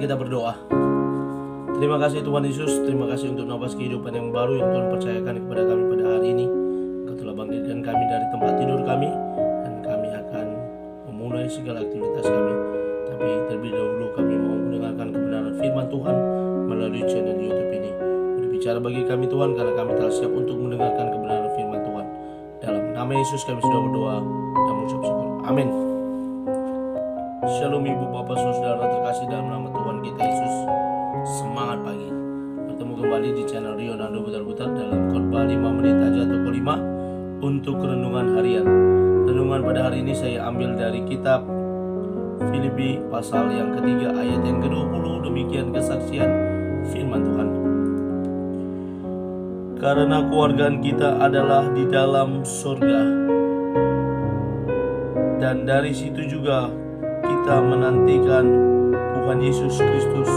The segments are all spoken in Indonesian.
kita berdoa. Terima kasih Tuhan Yesus, terima kasih untuk nafas kehidupan yang baru yang Tuhan percayakan kepada kami pada hari ini. Engkau telah bangkitkan kami dari tempat tidur kami, dan kami akan memulai segala aktivitas kami. Tapi terlebih dahulu kami mau mendengarkan kebenaran firman Tuhan melalui channel YouTube ini. Berbicara bagi kami Tuhan, karena kami telah siap untuk mendengarkan kebenaran firman Tuhan. Dalam nama Yesus kami sudah berdoa dan mengucap syukur. Amin. Shalom Ibu Bapak Saudara terkasih dalam nama Tuhan kita Yesus. Semangat pagi. Bertemu kembali di channel Rio Nando Putar-Putar dalam khotbah 5 menit aja atau kelima untuk renungan harian. Renungan pada hari ini saya ambil dari kitab Filipi pasal yang ketiga ayat yang ke-20. Demikian kesaksian firman Tuhan. Karena keluargaan kita adalah di dalam surga, dan dari situ juga kita menantikan Tuhan Yesus Kristus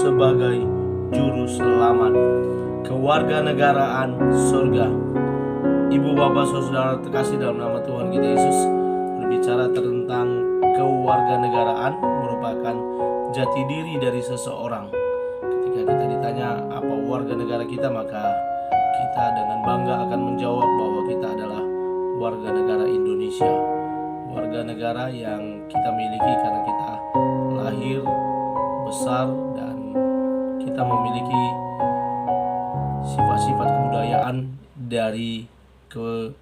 sebagai juru selamat. Kewarganegaraan surga. Ibu bapak saudara terkasih dalam nama Tuhan kita Yesus, berbicara tentang kewarganegaraan merupakan jati diri dari seseorang. Ketika kita ditanya apa warga negara kita, maka kita dengan bangga akan menjawab bahwa kita adalah warga negara Indonesia. Warga negara yang kita miliki karena kita lahir, besar, dan kita memiliki sifat-sifat kebudayaan dari ke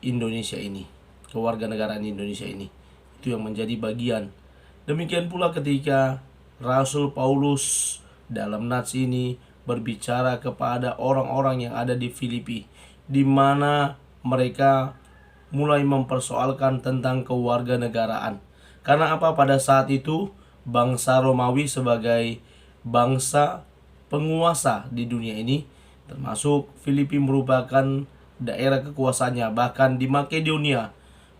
Indonesia ini, kewarganegaraan Indonesia ini. Itu yang menjadi bagian. Demikian pula ketika Rasul Paulus dalam nats ini berbicara kepada orang-orang yang ada di Filipi, di mana mereka mulai mempersoalkan tentang kewarganegaraan. Karena apa? Pada saat itu bangsa Romawi sebagai bangsa penguasa di dunia ini, termasuk Filipi merupakan daerah kekuasaannya. Bahkan di Makedonia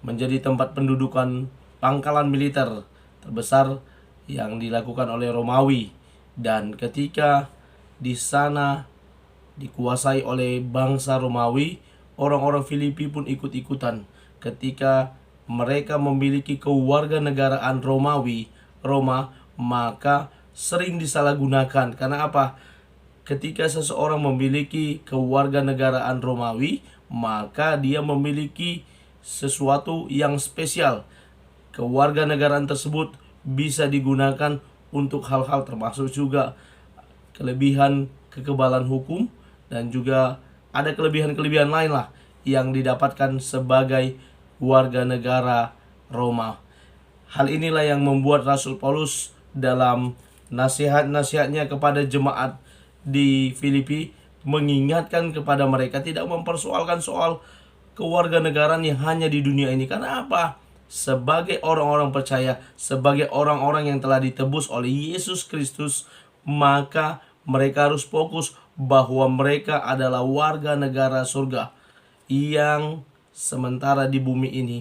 menjadi tempat pendudukan pangkalan militer terbesar yang dilakukan oleh Romawi. Dan ketika di sana dikuasai oleh bangsa Romawi, orang-orang Filipi pun ikut-ikutan ketika mereka memiliki kewarganegaraan Roma, maka sering disalahgunakan. Karena apa? Ketika seseorang memiliki kewarganegaraan Romawi, maka dia memiliki sesuatu yang spesial. Kewarganegaraan tersebut bisa digunakan untuk hal-hal termasuk juga kelebihan kekebalan hukum, dan juga ada kelebihan-kelebihan lain lah yang didapatkan sebagai warga negara Roma. Hal inilah yang membuat Rasul Paulus dalam nasihat-nasihatnya kepada jemaat di Filipi mengingatkan kepada mereka tidak mempersoalkan soal kewarganegaraan yang hanya di dunia ini. Karena apa? Sebagai orang-orang percaya, sebagai orang-orang yang telah ditebus oleh Yesus Kristus, maka mereka harus fokus bahwa mereka adalah warga negara surga yang sementara di bumi ini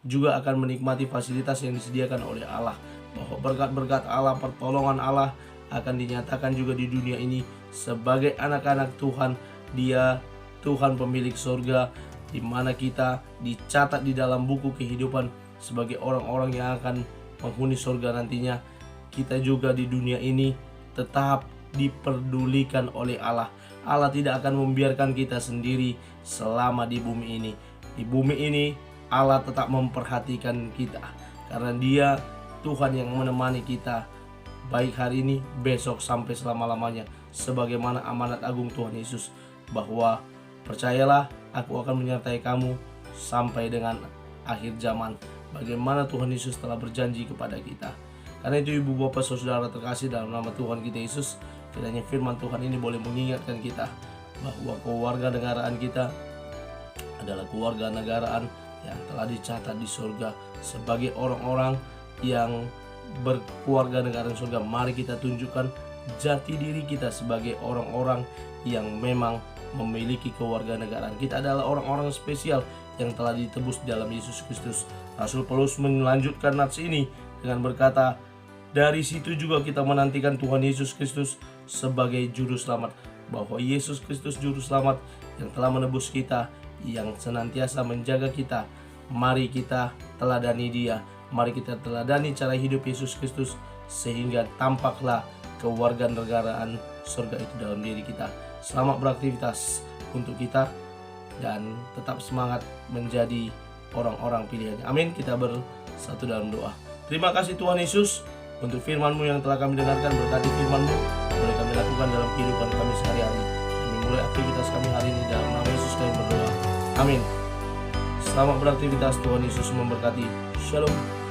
juga akan menikmati fasilitas yang disediakan oleh Allah. Bahwa berkat-berkat Allah, pertolongan Allah akan dinyatakan juga di dunia ini sebagai anak-anak Tuhan. Dia Tuhan pemilik surga, di mana kita dicatat di dalam buku kehidupan sebagai orang-orang yang akan menghuni surga nantinya. Kita juga di dunia ini tetap diperdulikan oleh Allah. Allah tidak akan membiarkan kita sendiri selama di bumi ini. Di bumi ini Allah tetap memperhatikan kita, karena Dia Tuhan yang menemani kita baik hari ini, besok, sampai selama-lamanya. Sebagaimana amanat agung Tuhan Yesus, bahwa percayalah aku akan menyertai kamu sampai dengan akhir zaman. Bagaimana Tuhan Yesus telah berjanji kepada kita. Karena itu ibu bapak saudara terkasih dalam nama Tuhan kita Yesus, kiranya firman Tuhan ini boleh mengingatkan kita bahwa kewarganegaraan kita adalah kewarganegaraan yang telah dicatat di surga sebagai orang-orang yang berkewarganegaraan surga. Mari kita tunjukkan jati diri kita sebagai orang-orang yang memang memiliki kewarganegaraan. Kita adalah orang-orang spesial yang telah ditebus dalam Yesus Kristus. Rasul Paulus melanjutkan nats ini dengan berkata, dari situ juga kita menantikan Tuhan Yesus Kristus sebagai juru selamat. Bahwa Yesus Kristus juru selamat yang telah menebus kita, yang senantiasa menjaga kita. Mari kita teladani Dia. Mari kita teladani cara hidup Yesus Kristus sehingga tampaklah kewarganegaraan surga itu dalam diri kita. Selamat beraktivitas untuk kita dan tetap semangat menjadi orang-orang pilihannya. Amin. Kita bersatu dalam doa. Terima kasih Tuhan Yesus untuk firman-Mu yang telah kami dengarkan. Berkati firman-Mu boleh kami lakukan dalam kehidupan kami sehari-hari. Kami mulai aktivitas kami hari ini dalam nama Yesus kami berdoa. Amin. Selamat beraktivitas. Tuhan Yesus memberkati. Shalom.